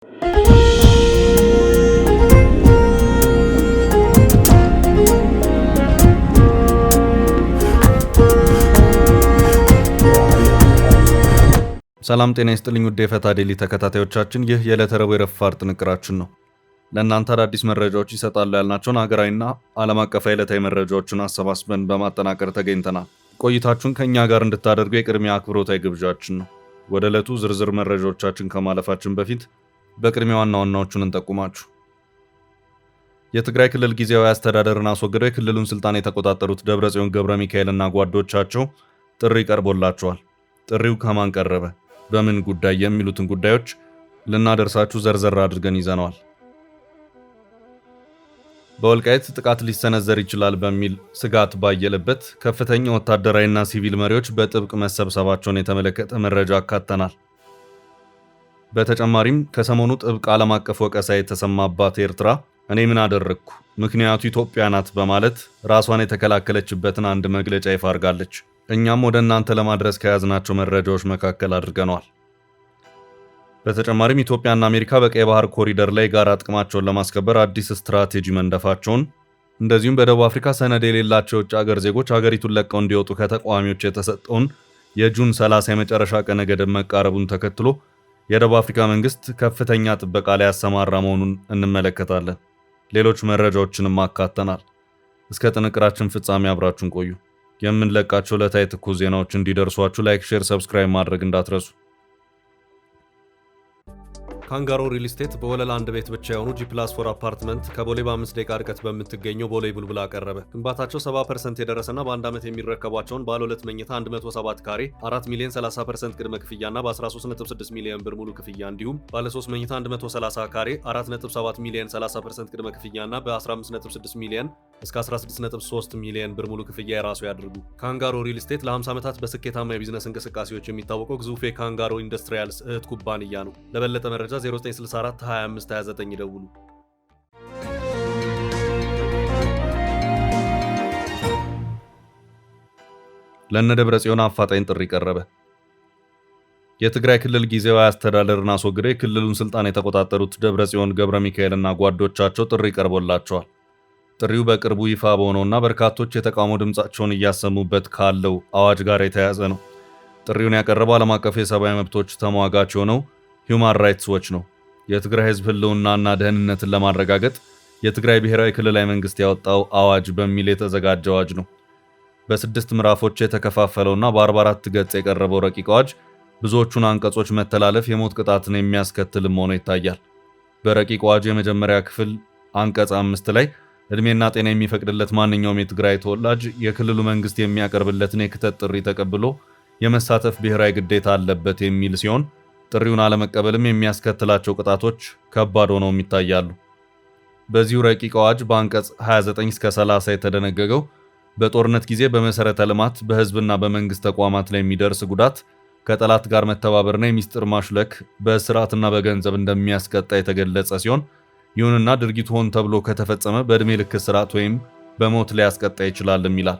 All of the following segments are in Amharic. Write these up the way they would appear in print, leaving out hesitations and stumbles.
ሰላም ጤና ይስጥልኝ ውድ የፈታ ዴሊ ተከታታዮቻችን፣ ይህ የዕለተ ረቡዕ የረፋድ ጥንቅራችን ነው። ለእናንተ አዳዲስ መረጃዎች ይሰጣሉ ያልናቸውን ሀገራዊና ዓለም አቀፋዊ ዕለታዊ መረጃዎችን አሰባስበን በማጠናቀር ተገኝተናል። ቆይታችሁን ከእኛ ጋር እንድታደርጉ የቅድሚያ አክብሮታዊ ግብዣችን ነው። ወደ ዕለቱ ዝርዝር መረጃዎቻችን ከማለፋችን በፊት በቅድሚያ ዋና ዋናዎቹን እንጠቁማችሁ። የትግራይ ክልል ጊዜያዊ አስተዳደርን አስወግደው የክልሉን ስልጣን የተቆጣጠሩት ደብረጽዮን ገብረ ሚካኤልና ጓዶቻቸው ጥሪ ቀርቦላቸዋል። ጥሪው ከማን ቀረበ? በምን ጉዳይ? የሚሉትን ጉዳዮች ልናደርሳችሁ ዘርዘር አድርገን ይዘነዋል። በወልቃይት ጥቃት ሊሰነዘር ይችላል በሚል ስጋት ባየለበት ከፍተኛ ወታደራዊና ሲቪል መሪዎች በጥብቅ መሰብሰባቸውን የተመለከተ መረጃ አካተናል። በተጨማሪም ከሰሞኑ ጥብቅ ዓለም አቀፍ ወቀሳ የተሰማባት ኤርትራ እኔ ምን አደረግኩ ምክንያቱ ኢትዮጵያ ናት በማለት ራሷን የተከላከለችበትን አንድ መግለጫ ይፋ አድርጋለች። እኛም ወደ እናንተ ለማድረስ ከያዝናቸው መረጃዎች መካከል አድርገነዋል። በተጨማሪም ኢትዮጵያና አሜሪካ በቀይ ባህር ኮሪደር ላይ ጋራ ጥቅማቸውን ለማስከበር አዲስ ስትራቴጂ መንደፋቸውን፣ እንደዚሁም በደቡብ አፍሪካ ሰነድ የሌላቸው የውጭ ሀገር ዜጎች ሀገሪቱን ለቀው እንዲወጡ ከተቃዋሚዎች የተሰጠውን የጁን 30 የመጨረሻ ቀነ ገደብ መቃረቡን ተከትሎ የደቡብ አፍሪካ መንግስት ከፍተኛ ጥበቃ ላይ ያሰማራ መሆኑን እንመለከታለን። ሌሎች መረጃዎችንም አካተናል። እስከ ጥንቅራችን ፍጻሜ አብራችሁን ቆዩ። የምንለቃቸው ዕለታዊ ትኩስ ዜናዎች እንዲደርሷችሁ ላይክ፣ ሼር፣ ሰብስክራይብ ማድረግ እንዳትረሱ። ካንጋሮ ሪል ስቴት በወለል አንድ ቤት ብቻ የሆኑ G+4 አፓርትመንት ከቦሌ በ5 ደቂቃ ርቀት በምትገኘው ቦሌ ቡልቡላ አቀረበ። ግንባታቸው 70% የደረሰና በአንድ ዓመት የሚረከቧቸውን ባለ 2 መኝታ 107 ካሬ 4 ሚሊዮን 30% ቅድመ ክፍያና በ13.6 ሚሊዮን ብር ሙሉ ክፍያ እንዲሁም ባለ 3 መኝታ 130 ካሬ 4.7 ሚሊዮን 30% ቅድመ ክፍያና በ15.6 ሚሊዮን እስከ 16.3 ሚሊዮን ብር ሙሉ ክፍያ የራሱ ያድርጉ። ካንጋሮ ሪል ስቴት ለ50 ዓመታት በስኬታማ የቢዝነስ እንቅስቃሴዎች የሚታወቀው ግዙፍ የካንጋሮ ኢንዱስትሪያልስ እህት ኩባንያ ነው። ለበለጠ መረጃ 0964 25 29 ይደውሉ። ለእነ ደብረጽዮን አፋጣኝ ጥሪ ቀረበ። የትግራይ ክልል ጊዜያዊ አስተዳደርን አስወግደው የክልሉን ስልጣን የተቆጣጠሩት ደብረጽዮን ገብረ ሚካኤልና ጓዶቻቸው ጥሪ ቀርቦላቸዋል። ጥሪው በቅርቡ ይፋ በሆነውና በርካቶች የተቃውሞ ድምጻቸውን እያሰሙበት ካለው አዋጅ ጋር የተያያዘ ነው። ጥሪውን ያቀረበው ዓለም አቀፍ የሰብአዊ መብቶች ተሟጋች የሆነው ሂውማን ራይትስ ዎች ነው። የትግራይ ሕዝብ ህልውናና ደህንነትን ለማረጋገጥ የትግራይ ብሔራዊ ክልላዊ መንግስት ያወጣው አዋጅ በሚል የተዘጋጀ አዋጅ ነው። በ6 ምዕራፎች የተከፋፈለውና በ44 ገጽ የቀረበው ረቂቅ አዋጅ ብዙዎቹን አንቀጾች መተላለፍ የሞት ቅጣትን የሚያስከትልም ሆኖ ይታያል። በረቂቅ አዋጁ የመጀመሪያ ክፍል አንቀጽ 5 ላይ እድሜና ጤና የሚፈቅድለት ማንኛውም የትግራይ ተወላጅ የክልሉ መንግስት የሚያቀርብለትን የክተት ጥሪ ተቀብሎ የመሳተፍ ብሔራዊ ግዴታ አለበት የሚል ሲሆን ጥሪውን አለመቀበልም የሚያስከትላቸው ቅጣቶች ከባድ ሆነው ይታያሉ። በዚሁ ረቂቅ አዋጅ በአንቀጽ 29 እስከ 30 የተደነገገው በጦርነት ጊዜ በመሰረተ ልማት በህዝብና በመንግስት ተቋማት ላይ የሚደርስ ጉዳት ከጠላት ጋር መተባበርና የሚስጥር ማሽለክ በእስራትና በገንዘብ እንደሚያስቀጣ የተገለጸ ሲሆን ይሁንና ድርጊቱ ሆን ተብሎ ከተፈጸመ በዕድሜ ልክ እስራት ወይም በሞት ሊያስቀጣ ይችላልም ይላል።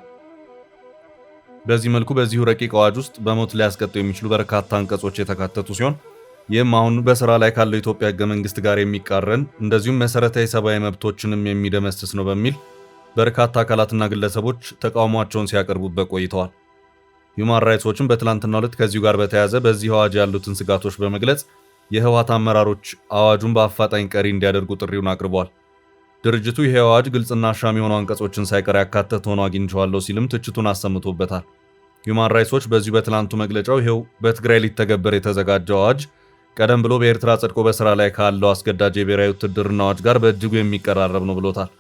በዚህ መልኩ በዚሁ ረቂቅ አዋጅ ውስጥ በሞት ሊያስቀጡ የሚችሉ በርካታ አንቀጾች የተካተቱ ሲሆን ይህም አሁን በስራ ላይ ካለው የኢትዮጵያ ህገ መንግስት ጋር የሚቃረን እንደዚሁም መሰረታዊ ሰብአዊ መብቶችንም የሚደመስስ ነው በሚል በርካታ አካላትና ግለሰቦች ተቃውሟቸውን ሲያቀርቡበት ቆይተዋል። ሂውማን ራይትስ ዎችም በትላንትናው ዕለት ከዚሁ ጋር በተያያዘ በዚህ አዋጅ ያሉትን ስጋቶች በመግለጽ የህወሓት አመራሮች አዋጁን በአፋጣኝ ቀሪ እንዲያደርጉ ጥሪውን አቅርቧል። ድርጅቱ ይሄ አዋጅ ግልጽና አሻሚ የሆኑ አንቀጾችን ሳይቀር ያካተተ ሆኖ አግኝቼዋለሁ ሲልም ትችቱን አሰምቶበታል። ሂውማን ራይትስ ዎች በዚሁ በትላንቱ መግለጫው ይሄው በትግራይ ሊተገበር የተዘጋጀው አዋጅ ቀደም ብሎ በኤርትራ ጸድቆ በስራ ላይ ካለው አስገዳጅ የብሔራዊ ውትድርና አዋጅ ጋር በእጅጉ የሚቀራረብ ነው ብሎታል።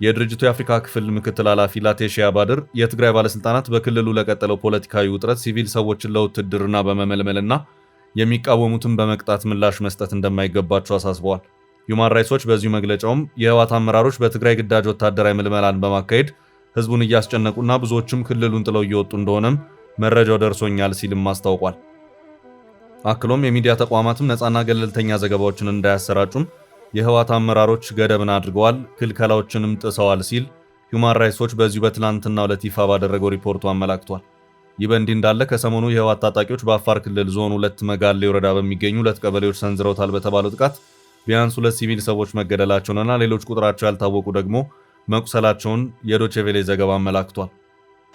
የድርጅቱ የአፍሪካ ክፍል ምክትል ኃላፊ ላቴሺያ ባድር የትግራይ ባለስልጣናት በክልሉ ለቀጠለው ፖለቲካዊ ውጥረት ሲቪል ሰዎችን ለውትድርና በመመልመልና የሚቃወሙትን በመቅጣት ምላሽ መስጠት እንደማይገባቸው አሳስበዋል። ሂውማን ራይትስ ዎች በዚሁ መግለጫውም የህወሓት አመራሮች በትግራይ ግዳጅ ወታደራዊ ምልመላን በማካሄድ ህዝቡን እያስጨነቁና ብዙዎችም ክልሉን ጥለው እየወጡ እንደሆነም መረጃው ደርሶኛል ሲልም አስታውቋል። አክሎም የሚዲያ ተቋማትም ነፃና ገለልተኛ ዘገባዎችን እንዳያሰራጩም የህወሓት አመራሮች ገደብን አድርገዋል፣ ክልከላዎችንም ጥሰዋል ሲል ሂውማን ራይትስ ዎች በዚሁ በትላንትናው ዕለት ይፋ ባደረገው ሪፖርቱ አመላክቷል። ይህ በእንዲህ እንዳለ ከሰሞኑ የህወሓት ታጣቂዎች በአፋር ክልል ዞን 2 መጋሌ ወረዳ በሚገኙ 2 ቀበሌዎች ሰንዝረውታል በተባለው ጥቃት ቢያንስ 2 ሲቪል ሰዎች መገደላቸውንና ሌሎች ቁጥራቸው ያልታወቁ ደግሞ መቁሰላቸውን የዶቼ ቬሌ ዘገባ አመላክቷል።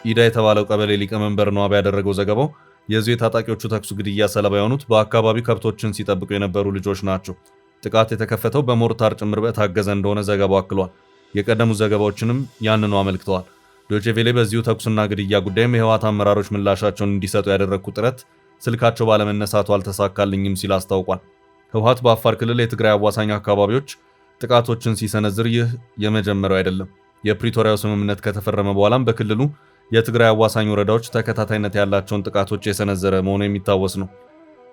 ኢዳ የተባለው ቀበሌ ሊቀመንበር ነው ያደረገው ዘገባው የዚሁ የታጣቂዎቹ ተኩስ ግድያ ሰለባ የሆኑት በአካባቢው ከብቶችን ሲጠብቁ የነበሩ ልጆች ናቸው። ጥቃት የተከፈተው በሞርታር ጭምር በታገዘ እንደሆነ ዘገባው አክሏል። የቀደሙት ዘገባዎችንም ያንኑ አመልክተዋል። ዶቼ ቬሌ በዚሁ ተኩስና ግድያ ጉዳይም የህወሓት አመራሮች ምላሻቸውን እንዲሰጡ ያደረግኩት ጥረት ስልካቸው ባለመነሳቱ አልተሳካልኝም ሲል አስታውቋል። ህወሓት በአፋር ክልል የትግራይ አዋሳኝ አካባቢዎች ጥቃቶችን ሲሰነዝር ይህ የመጀመሪያው አይደለም። የፕሪቶሪያው ስምምነት ከተፈረመ በኋላም በክልሉ የትግራይ አዋሳኝ ወረዳዎች ተከታታይነት ያላቸውን ጥቃቶች የሰነዘረ መሆኑ የሚታወስ ነው።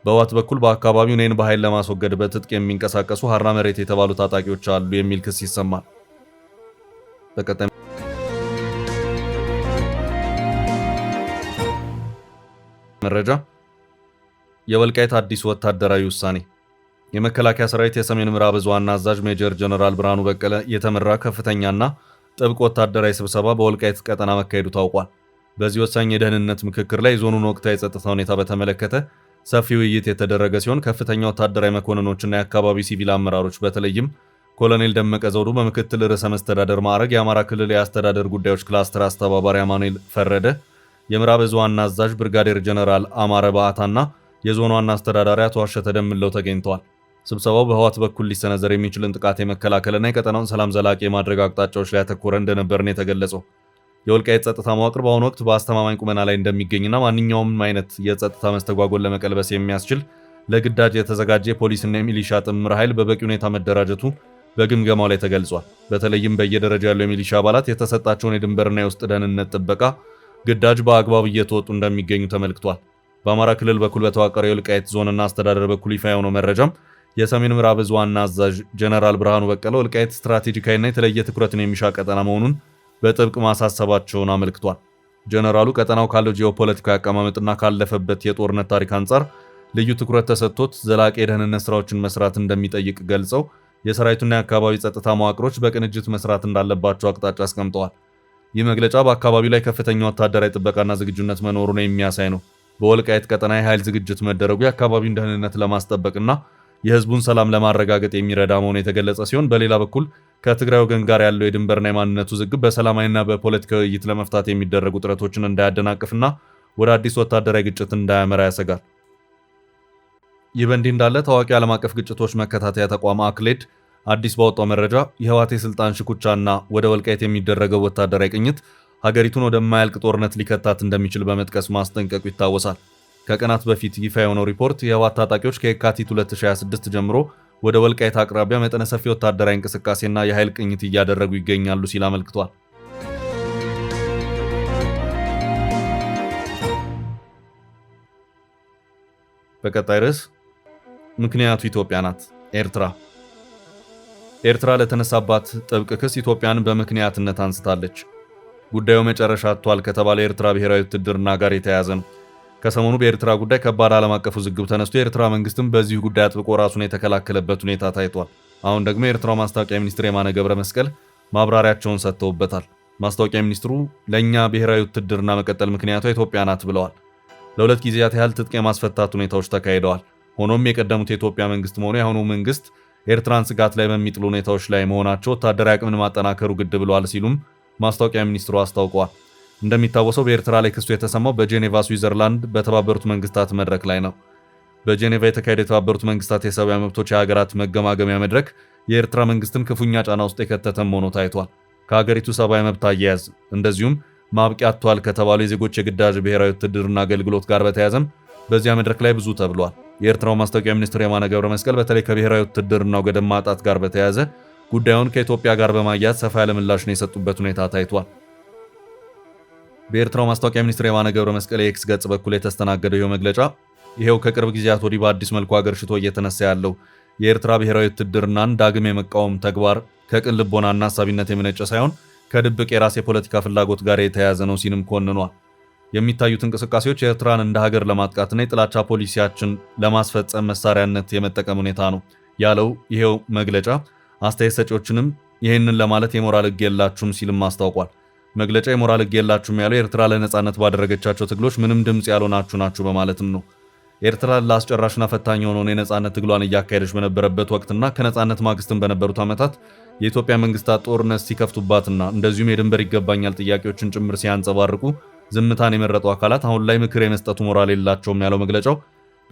በህወሓት በኩል በአካባቢው እኔን በኃይል ለማስወገድ በትጥቅ የሚንቀሳቀሱ ሀራ መሬት የተባሉ ታጣቂዎች አሉ የሚል ክስ ይሰማል። በቀጣይ መረጃ የወልቃይት አዲስ ወታደራዊ ውሳኔ። የመከላከያ ሰራዊት የሰሜን ምዕራብ ዕዝ ዋና አዛዥ ሜጀር ጀነራል ብርሃኑ በቀለ የተመራ ከፍተኛና ጥብቅ ወታደራዊ ስብሰባ በወልቃይት ቀጠና መካሄዱ ታውቋል። በዚህ ወሳኝ የደህንነት ምክክር ላይ የዞኑን ወቅታዊ የጸጥታ ሁኔታ በተመለከተ ሰፊ ውይይት የተደረገ ሲሆን ከፍተኛ ወታደራዊ መኮንኖችና የአካባቢ ሲቪል አመራሮች በተለይም ኮሎኔል ደመቀ ዘውዱ በምክትል ርዕሰ መስተዳደር ማዕረግ የአማራ ክልል የአስተዳደር ጉዳዮች ክላስተር አስተባባሪ አማኑኤል ፈረደ፣ የምዕራብ ዕዝ ዋና አዛዥ ብርጋዴር ጀነራል አማረ ባአታና የዞኑ ዋና አስተዳዳሪ አቶ አሸተ ደምለው ተገኝተዋል። ስብሰባው በህወሓት በኩል ሊሰነዘር የሚችልን ጥቃት የመከላከልና የቀጠናውን ሰላም ዘላቂ የማድረግ አቅጣጫዎች ላይ ያተኮረ እንደነበር ነው የተገለጸው። የወልቃይት ጸጥታ መዋቅር በአሁኑ ወቅት በአስተማማኝ ቁመና ላይ እንደሚገኝና ማንኛውም አይነት የጸጥታ መስተጓጎል ለመቀልበስ የሚያስችል ለግዳጅ የተዘጋጀ የፖሊስና የሚሊሻ ጥምር ኃይል በበቂ ሁኔታ መደራጀቱ በግምገማው ላይ ተገልጿል። በተለይም በየደረጃ ያሉ የሚሊሻ አባላት የተሰጣቸውን የድንበርና የውስጥ ደህንነት ጥበቃ ግዳጅ በአግባብ እየተወጡ እንደሚገኙ ተመልክቷል። በአማራ ክልል በኩል በተዋቀረው የወልቃይት ዞንና አስተዳደር በኩል ይፋ የሆነው መረጃም የሰሜን ምዕራብ ዕዝ ዋና አዛዥ ጀነራል ብርሃኑ በቀለ ወልቃይት ስትራቴጂካዊና የተለየ ትኩረትን የሚሻ ቀጠና መሆኑን በጥብቅ ማሳሰባቸውን አመልክቷል። ጀነራሉ ቀጠናው ካለው ጂኦፖለቲካዊ አቀማመጥና ካለፈበት የጦርነት ታሪክ አንጻር ልዩ ትኩረት ተሰጥቶት ዘላቂ የደህንነት ስራዎችን መስራት እንደሚጠይቅ ገልጸው የሰራዊቱና የአካባቢ ጸጥታ መዋቅሮች በቅንጅት መስራት እንዳለባቸው አቅጣጫ አስቀምጠዋል። ይህ መግለጫ በአካባቢው ላይ ከፍተኛ ወታደራዊ ጥበቃና ዝግጁነት መኖሩን የሚያሳይ ነው። በወልቃይት ቀጠና የኃይል ዝግጅት መደረጉ የአካባቢውን ደህንነት ለማስጠበቅና የህዝቡን ሰላም ለማረጋገጥ የሚረዳ መሆኑ የተገለጸ ሲሆን በሌላ በኩል ከትግራይ ወገን ጋር ያለው የድንበርና የማንነት ውዝግብ በሰላማዊና በፖለቲካዊ ውይይት ለመፍታት የሚደረጉ ጥረቶችን እንዳያደናቅፍና ወደ አዲስ ወታደራዊ ግጭት እንዳያመራ ያሰጋል። ይህ በእንዲህ እንዳለ ታዋቂ ዓለም አቀፍ ግጭቶች መከታተያ ተቋም አክሌድ አዲስ ባወጣው መረጃ የህወሓት የስልጣን ሽኩቻና ወደ ወልቃይት የሚደረገው ወታደራዊ ቅኝት ሀገሪቱን ወደማያልቅ ጦርነት ሊከታት እንደሚችል በመጥቀስ ማስጠንቀቁ ይታወሳል። ከቀናት በፊት ይፋ የሆነው ሪፖርት የህወሓት ታጣቂዎች ከየካቲት 2026 ጀምሮ ወደ ወልቃይት አቅራቢያ መጠነ ሰፊ ወታደራዊ እንቅስቃሴና የኃይል ቅኝት እያደረጉ ይገኛሉ ሲል አመልክቷል። በቀጣይ ርዕስ ምክንያቱ ኢትዮጵያ ናት። ኤርትራ ለተነሳባት ጥብቅ ክስ ኢትዮጵያን በምክንያትነት አንስታለች። ጉዳዩ መጨረሻ አጥቷል ከተባለ የኤርትራ ብሔራዊ ውትድርና ጋር የተያያዘ ነው። ከሰሞኑ በኤርትራ ጉዳይ ከባድ ዓለም አቀፍ ውዝግብ ተነስቶ የኤርትራ መንግስትም በዚህ ጉዳይ አጥብቆ ራሱን የተከላከለበት ሁኔታ ታይቷል። አሁን ደግሞ የኤርትራው ማስታወቂያ ሚኒስትር የማነ ገብረ መስቀል ማብራሪያቸውን ሰጥተውበታል። ማስታወቂያ ሚኒስትሩ ለእኛ ብሔራዊ ውትድርና መቀጠል ምክንያቷ ኢትዮጵያ ናት ብለዋል። ለ2 ጊዜያት ያህል ትጥቅ የማስፈታት ሁኔታዎች ተካሂደዋል። ሆኖም የቀደሙት የኢትዮጵያ መንግስት መሆኑ የአሁኑ መንግስት ኤርትራን ስጋት ላይ በሚጥሉ ሁኔታዎች ላይ መሆናቸው ወታደራዊ አቅምን ማጠናከሩ ግድ ብለዋል ሲሉም ማስታወቂያ ሚኒስትሩ አስታውቀዋል። እንደሚታወሰው በኤርትራ ላይ ክሱ የተሰማው በጄኔቫ ስዊዘርላንድ በተባበሩት መንግስታት መድረክ ላይ ነው። በጄኔቫ የተካሄደው የተባበሩት መንግስታት የሰብአዊ መብቶች የሀገራት መገማገሚያ መድረክ የኤርትራ መንግስትን ክፉኛ ጫና ውስጥ የከተተም ሆኖ ታይቷል። ከሀገሪቱ ሰብአዊ መብት አያያዝ እንደዚሁም ማብቂያ አጥቷል ከተባሉ የዜጎች የግዳጅ ብሔራዊ ውትድርና አገልግሎት ጋር በተያያዘም በዚያ መድረክ ላይ ብዙ ተብሏል። የኤርትራው ማስታወቂያ ሚኒስትር የማነ ገብረ መስቀል በተለይ ከብሔራዊ ውትድርናው ገደብ ማጣት ጋር በተያያዘ ጉዳዩን ከኢትዮጵያ ጋር በማያያዝ ሰፋ ያለ ምላሽ ነው የሰጡበት ሁኔታ ታይቷል። በኤርትራው ማስታወቂያ ሚኒስትር የማነ ገብረ መስቀል የኤክስ ገጽ በኩል የተስተናገደው ይኸው መግለጫ ይሄው ከቅርብ ጊዜያት ወዲህ በአዲስ መልኩ አገርሽቶ እየተነሳ ያለው የኤርትራ ብሔራዊ ውትድርናን ዳግም የመቃወም ተግባር ከቅን ልቦናና አሳቢነት የመነጨ ሳይሆን ከድብቅ የራስ የፖለቲካ ፍላጎት ጋር የተያያዘ ነው ሲልም ኮንኗል። የሚታዩት እንቅስቃሴዎች ኤርትራን እንደ ሀገር ለማጥቃትና የጥላቻ ፖሊሲያችን ለማስፈጸም መሳሪያነት የመጠቀም ሁኔታ ነው ያለው ይሄው መግለጫ አስተያየት ሰጪዎችንም ይህንን ለማለት የሞራል ሕግ የላችሁም ሲልም አስታውቋል። መግለጫ የሞራል ሕግ የላችሁም ያለው ኤርትራ ለነጻነት ባደረገቻቸው ትግሎች ምንም ድምፅ ያልሆናችሁ ናችሁ በማለትም ነው። ኤርትራ ለአስጨራሽና ፈታኝ የሆነውን የነጻነት ትግሏን እያካሄደች በነበረበት ወቅትና ከነጻነት ማግስትም በነበሩት ዓመታት የኢትዮጵያ መንግስታት ጦርነት ሲከፍቱባትና እንደዚሁም የድንበር ይገባኛል ጥያቄዎችን ጭምር ሲያንጸባርቁ ዝምታን የመረጡ አካላት አሁን ላይ ምክር የመስጠቱ ሞራል የላቸውም ያለው መግለጫው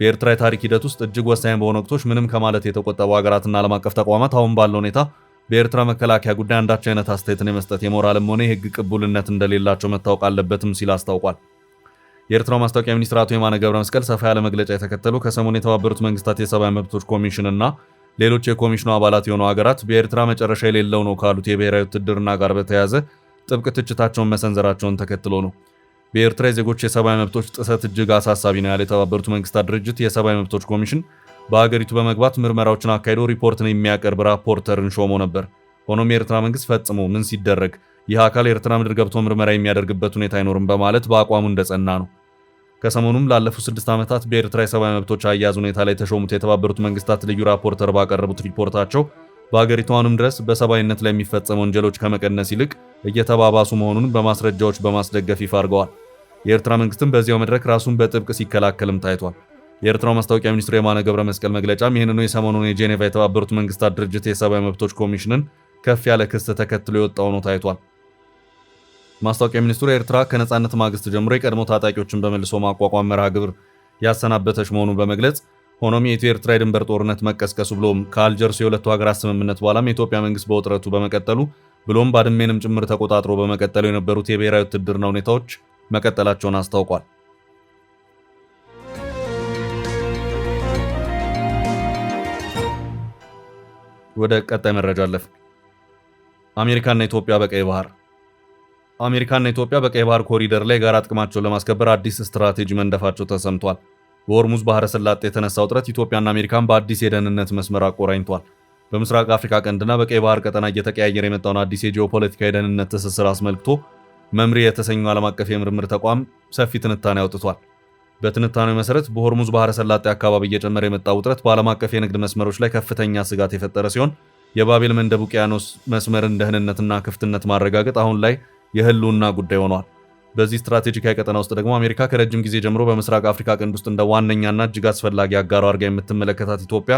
በኤርትራ የታሪክ ሂደት ውስጥ እጅግ ወሳኝ በሆኑ ወቅቶች ምንም ከማለት የተቆጠቡ ሀገራትና ዓለም አቀፍ ተቋማት አሁን ባለው ሁኔታ በኤርትራ መከላከያ ጉዳይ አንዳች አይነት አስተያየትን የመስጠት የሞራልም ሆነ የህግ ቅቡልነት እንደሌላቸው መታወቅ አለበትም ሲል አስታውቋል። የኤርትራው ማስታወቂያ ሚኒስትር አቶ የማነ ገብረ መስቀል ሰፋ ያለ መግለጫ የተከተሉ ከሰሞኑ የተባበሩት መንግስታት የሰብአዊ መብቶች ኮሚሽን እና ሌሎች የኮሚሽኑ አባላት የሆኑ ሀገራት በኤርትራ መጨረሻ የሌለው ነው ካሉት የብሔራዊ ውትድርና ጋር በተያያዘ ጥብቅ ትችታቸውን መሰንዘራቸውን ተከትሎ ነው። በኤርትራ የዜጎች የሰብአዊ መብቶች ጥሰት እጅግ አሳሳቢ ነው ያለ የተባበሩት መንግስታት ድርጅት የሰብአዊ መብቶች ኮሚሽን በሀገሪቱ በመግባት ምርመራዎችን አካሂዶ ሪፖርትን የሚያቀርብ ራፖርተርን ሾሞ ነበር። ሆኖም የኤርትራ መንግስት ፈጽሞ ምን ሲደረግ ይህ አካል የኤርትራ ምድር ገብቶ ምርመራ የሚያደርግበት ሁኔታ አይኖርም በማለት በአቋሙ እንደጸና ነው። ከሰሞኑም ላለፉት 6 ዓመታት በኤርትራ የሰብአዊ መብቶች አያያዝ ሁኔታ ላይ የተሾሙት የተባበሩት መንግስታት ልዩ ራፖርተር ባቀረቡት ሪፖርታቸው በሀገሪቱ አሁንም ድረስ በሰብአዊነት ላይ የሚፈጸሙ ወንጀሎች ከመቀነስ ይልቅ እየተባባሱ መሆኑን በማስረጃዎች በማስደገፍ ይፋ አድርገዋል። የኤርትራ መንግስትም በዚያው መድረክ ራሱን በጥብቅ ሲከላከልም ታይቷል። የኤርትራው ማስታወቂያ ሚኒስትር የማነ ገብረ መስቀል መግለጫም ይህንኑ የሰሞኑን የጄኔቫ የተባበሩት መንግስታት ድርጅት የሰብአዊ መብቶች ኮሚሽንን ከፍ ያለ ክስ ተከትሎ የወጣው ነው ታይቷል። ማስታወቂያ ሚኒስትሩ ኤርትራ ከነጻነት ማግስት ጀምሮ የቀድሞ ታጣቂዎችን በመልሶ ማቋቋም መርሃ ግብር ያሰናበተች መሆኑን በመግለጽ ሆኖም የኢትዮ ኤርትራ የድንበር ጦርነት መቀስቀሱ ብሎም ከአልጀርሱ የሁለቱ ሀገራት ስምምነት በኋላም የኢትዮጵያ መንግስት በውጥረቱ በመቀጠሉ ብሎም ባድሜንም ጭምር ተቆጣጥሮ በመቀጠሉ የነበሩት የብሔራዊ ውትድርና ሁኔታዎች መቀጠላቸውን አስታውቋል። ወደ ቀጣይ መረጃ አለፍ። አሜሪካና ኢትዮጵያ በቀይ ባህር። አሜሪካና ኢትዮጵያ በቀይ ባህር ኮሪደር ላይ የጋራ ጥቅማቸውን ለማስከበር አዲስ ስትራቴጂ መንደፋቸው ተሰምቷል። በሆርሙዝ ባህረ ሰላጤ የተነሳው ውጥረት ኢትዮጵያና አሜሪካን በአዲስ የደህንነት መስመር አቆራኝቷል። በምስራቅ አፍሪካ ቀንድና በቀይ ባህር ቀጠና እየተቀያየረ የመጣውን አዲስ የጂኦፖለቲካ የደህንነት ትስስር አስመልክቶ መምሪ የተሰኘው ዓለም አቀፍ የምርምር ተቋም ሰፊ ትንታኔ አውጥቷል። በትንታኔው መሰረት በሆርሙዝ ባህረ ሰላጤ አካባቢ እየጨመረ የመጣው ውጥረት በዓለም አቀፍ የንግድ መስመሮች ላይ ከፍተኛ ስጋት የፈጠረ ሲሆን የባቤል መንደብ ውቅያኖስ መስመርን ደህንነትና ክፍትነት ማረጋገጥ አሁን ላይ የህልውና ጉዳይ ሆኗል። በዚህ ስትራቴጂካዊ ቀጠና ውስጥ ደግሞ አሜሪካ ከረጅም ጊዜ ጀምሮ በምስራቅ አፍሪካ ቀንድ ውስጥ እንደ ዋነኛና እጅግ አስፈላጊ አጋሯ አድርጋ የምትመለከታት ኢትዮጵያ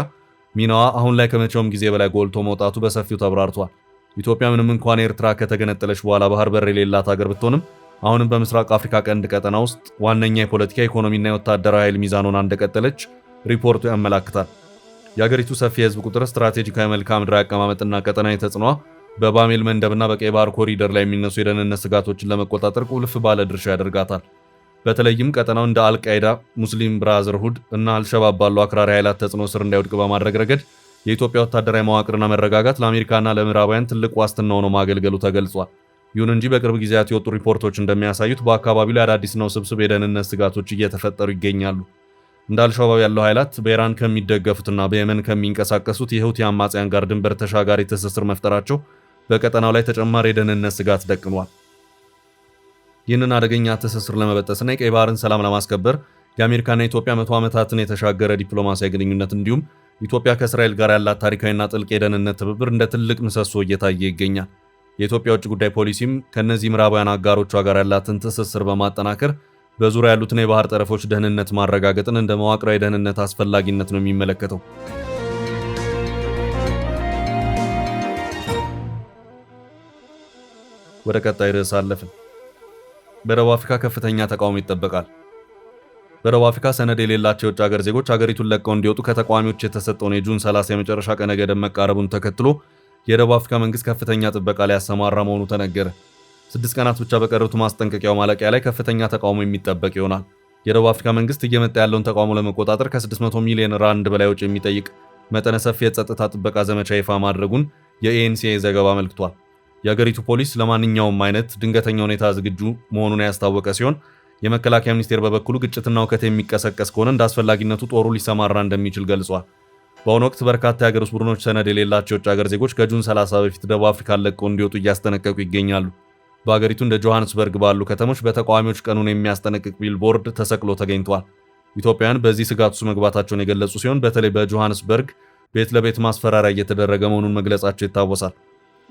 ሚናዋ አሁን ላይ ከመቼውም ጊዜ በላይ ጎልቶ መውጣቱ በሰፊው ተብራርቷል። ኢትዮጵያ ምንም እንኳን ኤርትራ ከተገነጠለች በኋላ ባህር በር የሌላት ሀገር ብትሆንም አሁንም በምስራቅ አፍሪካ ቀንድ ቀጠና ውስጥ ዋነኛ የፖለቲካ ኢኮኖሚና የወታደራዊ ኃይል ሚዛኑን እንደቀጠለች ሪፖርቱ ያመላክታል። የሀገሪቱ ሰፊ የህዝብ ቁጥር፣ ስትራቴጂካዊ መልክዓ ምድራዊ አቀማመጥና ቀጠናዊ ተጽዕኖ በባሜል መንደብና በቀይ ባህር ኮሪደር ላይ የሚነሱ የደህንነት ስጋቶችን ለመቆጣጠር ቁልፍ ባለ ድርሻ ያደርጋታል። በተለይም ቀጠናው እንደ አልቃይዳ፣ ሙስሊም ብራዘርሁድ እና አልሸባብ ባሉ አክራሪ ኃይላት ተጽዕኖ ስር እንዳይወድቅ በማድረግ ረገድ የኢትዮጵያ ወታደራዊ መዋቅርና መረጋጋት ለአሜሪካና ለምዕራባውያን ትልቅ ዋስትና ሆኖ ማገልገሉ ተገልጿል። ይሁን እንጂ በቅርብ ጊዜያት የወጡ ሪፖርቶች እንደሚያሳዩት በአካባቢው ላይ አዳዲስና ውስብስብ የደህንነት ስጋቶች እየተፈጠሩ ይገኛሉ። እንደ አልሸባብ ያለው ኃይላት በኢራን ከሚደገፉትና በየመን ከሚንቀሳቀሱት የሁቲ አማጽያን ጋር ድንበር ተሻጋሪ ትስስር መፍጠራቸው በቀጠናው ላይ ተጨማሪ የደህንነት ስጋት ደቅኗል። ይህንን አደገኛ ትስስር ለመበጠስና የቀይ ባህርን ሰላም ለማስከበር የአሜሪካና የኢትዮጵያ 100 ዓመታትን የተሻገረ ዲፕሎማሲያዊ ግንኙነት እንዲሁም ኢትዮጵያ ከእስራኤል ጋር ያላት ታሪካዊና ጥልቅ የደህንነት ትብብር እንደ ትልቅ ምሰሶ እየታየ ይገኛል። የኢትዮጵያ ውጭ ጉዳይ ፖሊሲም ከነዚህ ምዕራባውያን አጋሮቿ ጋር ያላትን ትስስር በማጠናከር በዙሪያ ያሉትን የባህር ጠረፎች ደህንነት ማረጋገጥን እንደ መዋቅራዊ ደህንነት አስፈላጊነት ነው የሚመለከተው። ወደ ቀጣይ ርዕስ አለፍን። በደቡብ አፍሪካ ከፍተኛ ተቃውሞ ይጠበቃል። በደቡብ አፍሪካ ሰነድ የሌላቸው የውጭ ሀገር ዜጎች ሀገሪቱን ለቀው እንዲወጡ ከተቃዋሚዎች የተሰጠውን የጁን 30 የመጨረሻ ቀነ ገደብ መቃረቡን ተከትሎ የደቡብ አፍሪካ መንግስት ከፍተኛ ጥበቃ ላይ ያሰማራ መሆኑ ተነገረ። 6 ቀናት ብቻ በቀሩት ማስጠንቀቂያው ማለቂያ ላይ ከፍተኛ ተቃውሞ የሚጠበቅ ይሆናል። የደቡብ አፍሪካ መንግስት እየመጣ ያለውን ተቃውሞ ለመቆጣጠር ከ600 ሚሊዮን ራንድ በላይ ወጪ የሚጠይቅ መጠነ ሰፊ የጸጥታ ጥበቃ ዘመቻ ይፋ ማድረጉን የኤኤንሲኤ ዘገባ አመልክቷል። የሀገሪቱ ፖሊስ ለማንኛውም አይነት ድንገተኛ ሁኔታ ዝግጁ መሆኑን ያስታወቀ ሲሆን የመከላከያ ሚኒስቴር በበኩሉ ግጭትና እውከት የሚቀሰቀስ ከሆነ እንደ አስፈላጊነቱ ጦሩ ሊሰማራ እንደሚችል ገልጿል። በአሁኑ ወቅት በርካታ የሀገር ውስጥ ቡድኖች ሰነድ የሌላቸው የውጭ ሀገር ዜጎች ከጁን 30 በፊት ደቡብ አፍሪካን ለቀው እንዲወጡ እያስጠነቀቁ ይገኛሉ። በሀገሪቱ እንደ ጆሃንስበርግ ባሉ ከተሞች በተቃዋሚዎች ቀኑን የሚያስጠነቅቅ ቢልቦርድ ተሰቅሎ ተገኝቷል። ኢትዮጵያውያን በዚህ ስጋት ውስጥ መግባታቸውን የገለጹ ሲሆን በተለይ በጆሃንስበርግ ቤት ለቤት ማስፈራሪያ እየተደረገ መሆኑን መግለጻቸው ይታወሳል።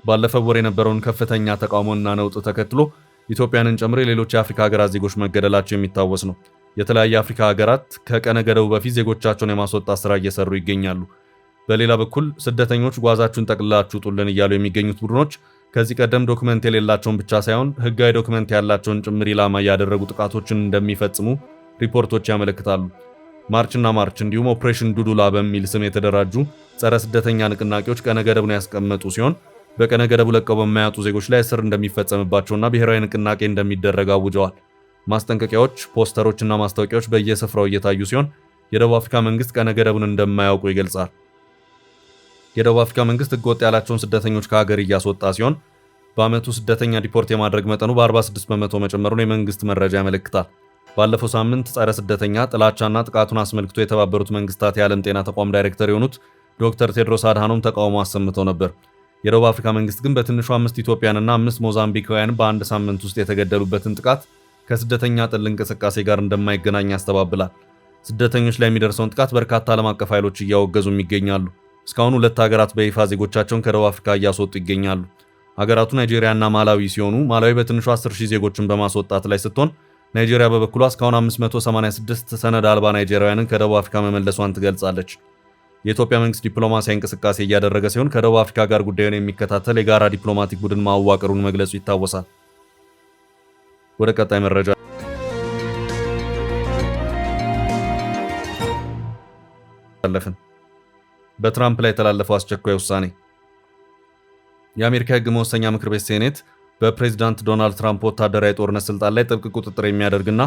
ባለፈው ወር የነበረውን ከፍተኛ ተቃውሞና ነውጥ ተከትሎ ኢትዮጵያንን ጨምሮ የሌሎች የአፍሪካ ሀገራት ዜጎች መገደላቸው የሚታወስ ነው። የተለያዩ የአፍሪካ ሀገራት ከቀነ ገደቡ በፊት ዜጎቻቸውን የማስወጣት ስራ እየሰሩ ይገኛሉ። በሌላ በኩል ስደተኞች ጓዛችሁን ጠቅልላችሁ ውጡልን እያሉ የሚገኙት ቡድኖች ከዚህ ቀደም ዶክመንት የሌላቸውን ብቻ ሳይሆን ህጋዊ ዶክመንት ያላቸውን ጭምር ኢላማ ያደረጉ ጥቃቶችን እንደሚፈጽሙ ሪፖርቶች ያመለክታሉ። ማርችና ማርች እንዲሁም ኦፕሬሽን ዱዱላ በሚል ስም የተደራጁ ጸረ ስደተኛ ንቅናቄዎች ቀነ ገደቡን ያስቀመጡ ሲሆን በቀነ ገደቡ ለቀው በማያጡ ዜጎች ላይ እስር እንደሚፈጸምባቸውና ብሔራዊ ንቅናቄ እንደሚደረግ አውጀዋል። ማስጠንቀቂያዎች፣ ፖስተሮችና ማስታወቂያዎች በየስፍራው እየታዩ ሲሆን የደቡብ አፍሪካ መንግስት ቀነ ገደቡን እንደማያውቁ ይገልጻል። የደቡብ አፍሪካ መንግስት ህገወጥ ያላቸውን ስደተኞች ከሀገር እያስወጣ ሲሆን በዓመቱ ስደተኛ ዲፖርት የማድረግ መጠኑ በ46 በመቶ መጨመሩን የመንግስት መረጃ ያመለክታል። ባለፈው ሳምንት ጸረ ስደተኛ ጥላቻና ጥቃቱን አስመልክቶ የተባበሩት መንግስታት የዓለም ጤና ተቋም ዳይሬክተር የሆኑት ዶክተር ቴድሮስ አድሃኖም ተቃውሞ አሰምተው ነበር። የደቡብ አፍሪካ መንግስት ግን በትንሹ 5 ኢትዮጵያንና 5 ሞዛምቢካውያን በአንድ ሳምንት ውስጥ የተገደሉበትን ጥቃት ከስደተኛ ጥል እንቅስቃሴ ጋር እንደማይገናኝ ያስተባብላል። ስደተኞች ላይ የሚደርሰውን ጥቃት በርካታ ዓለም አቀፍ ኃይሎች እያወገዙም ይገኛሉ። እስካሁን 2 ሀገራት በይፋ ዜጎቻቸውን ከደቡብ አፍሪካ እያስወጡ ይገኛሉ። ሀገራቱ ናይጄሪያና ማላዊ ሲሆኑ ማላዊ በትንሹ 10,000 ዜጎችን በማስወጣት ላይ ስትሆን ናይጄሪያ በበኩሏ እስካሁን 586 ሰነድ አልባ ናይጄሪያውያንን ከደቡብ አፍሪካ መመለሷን ትገልጻለች። የኢትዮጵያ መንግስት ዲፕሎማሲያዊ እንቅስቃሴ እያደረገ ሲሆን ከደቡብ አፍሪካ ጋር ጉዳዩን የሚከታተል የጋራ ዲፕሎማቲክ ቡድን ማዋቀሩን መግለጹ ይታወሳል። ወደ ቀጣይ መረጃ አለፍን። በትራምፕ ላይ የተላለፈው አስቸኳይ ውሳኔ። የአሜሪካ ሕግ መወሰኛ ምክር ቤት ሴኔት በፕሬዝዳንት ዶናልድ ትራምፕ ወታደራዊ ጦርነት ስልጣን ላይ ጥብቅ ቁጥጥር የሚያደርግና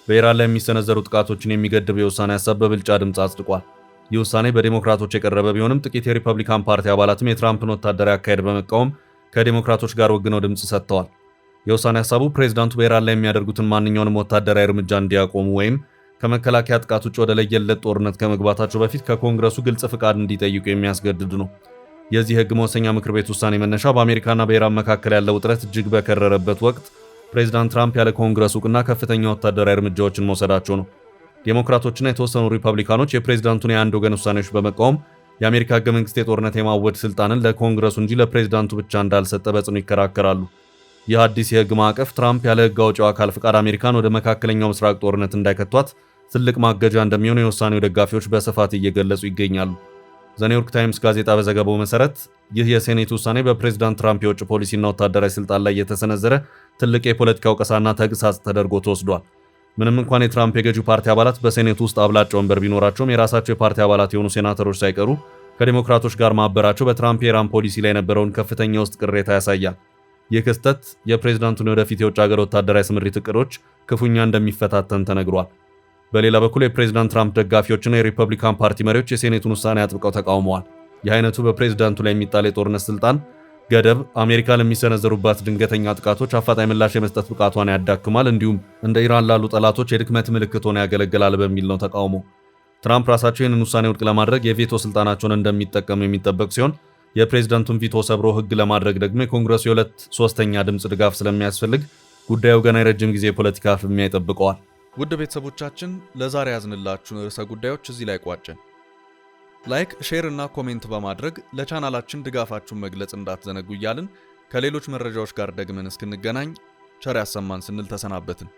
በኢራን ላይ የሚሰነዘሩ ጥቃቶችን የሚገድብ የውሳኔ ሀሳብ በብልጫ ድምፅ አጽድቋል። ይህ ውሳኔ በዲሞክራቶች የቀረበ ቢሆንም ጥቂት የሪፐብሊካን ፓርቲ አባላትም የትራምፕን ወታደራዊ አካሄድ በመቃወም ከዲሞክራቶች ጋር ወግነው ድምፅ ሰጥተዋል። የውሳኔ ሀሳቡ ፕሬዝዳንቱ በኢራን ላይ የሚያደርጉትን ማንኛውንም ወታደራዊ እርምጃ እንዲያቆሙ ወይም ከመከላከያ ጥቃት ውጭ ወደ ለየለት ጦርነት ከመግባታቸው በፊት ከኮንግረሱ ግልጽ ፍቃድ እንዲጠይቁ የሚያስገድድ ነው። የዚህ ሕግ መወሰኛ ምክር ቤት ውሳኔ መነሻ በአሜሪካና በኢራን መካከል ያለው ውጥረት እጅግ በከረረበት ወቅት ፕሬዝዳንት ትራምፕ ያለ ኮንግረሱ እውቅና ከፍተኛ ወታደራዊ እርምጃዎችን መውሰዳቸው ነው። ዴሞክራቶችና የተወሰኑ ሪፐብሊካኖች የፕሬዝዳንቱን የአንድ ወገን ውሳኔዎች በመቃወም የአሜሪካ ሕገ መንግስት የጦርነት የማወጅ ስልጣንን ለኮንግረሱ እንጂ ለፕሬዝዳንቱ ብቻ እንዳልሰጠ በጽኑ ይከራከራሉ። ይህ አዲስ የሕግ ማዕቀፍ ትራምፕ ያለ ሕግ አውጪው አካል ፍቃድ አሜሪካን ወደ መካከለኛው ምስራቅ ጦርነት እንዳይከቷት ትልቅ ማገጃ እንደሚሆን የውሳኔው ደጋፊዎች በስፋት እየገለጹ ይገኛሉ። ዘኒውዮርክ ታይምስ ጋዜጣ በዘገባው መሰረት ይህ የሴኔት ውሳኔ በፕሬዝዳንት ትራምፕ የውጭ ፖሊሲና ወታደራዊ ስልጣን ላይ የተሰነዘረ ትልቅ የፖለቲካ ወቀሳና ተግሳጽ ተደርጎ ተወስዷል። ምንም እንኳን የትራምፕ የገዢው ፓርቲ አባላት በሴኔቱ ውስጥ አብላጫ ወንበር ቢኖራቸውም የራሳቸው የፓርቲ አባላት የሆኑ ሴናተሮች ሳይቀሩ ከዲሞክራቶች ጋር ማበራቸው በትራምፕ የኢራን ፖሊሲ ላይ የነበረውን ከፍተኛ የውስጥ ቅሬታ ያሳያል። ይህ ክስተት የፕሬዝዳንቱን ወደፊት የውጭ ሀገር ወታደራዊ ስምሪት እቅዶች ክፉኛ እንደሚፈታተን ተነግሯል። በሌላ በኩል የፕሬዝዳንት ትራምፕ ደጋፊዎችና የሪፐብሊካን ፓርቲ መሪዎች የሴኔቱን ውሳኔ አጥብቀው ተቃውመዋል። ይህ አይነቱ በፕሬዝዳንቱ ላይ የሚጣል የጦርነት ስልጣን ገደብ አሜሪካ ለሚሰነዘሩባት ድንገተኛ ጥቃቶች አፋጣኝ ምላሽ የመስጠት ብቃቷን ያዳክማል፣ እንዲሁም እንደ ኢራን ላሉ ጠላቶች የድክመት ምልክት ሆኖ ያገለግላል በሚል ነው ተቃውሞ። ትራምፕ ራሳቸው ይህንን ውሳኔ ውድቅ ለማድረግ የቬቶ ስልጣናቸውን እንደሚጠቀሙ የሚጠበቅ ሲሆን የፕሬዝዳንቱን ቪቶ ሰብሮ ሕግ ለማድረግ ደግሞ የኮንግረሱ የ2/3 ድምፅ ድጋፍ ስለሚያስፈልግ ጉዳዩ ገና የረጅም ጊዜ የፖለቲካ ፍልሚያ ይጠብቀዋል። ውድ ቤተሰቦቻችን ለዛሬ ያዝንላችሁን ርዕሰ ጉዳዮች እዚህ ላይ ቋጨን። ላይክ፣ ሼር እና ኮሜንት በማድረግ ለቻናላችን ድጋፋችሁን መግለጽ እንዳትዘነጉ እያልን ከሌሎች መረጃዎች ጋር ደግመን እስክንገናኝ ቸር ያሰማን ስንል ተሰናበትን።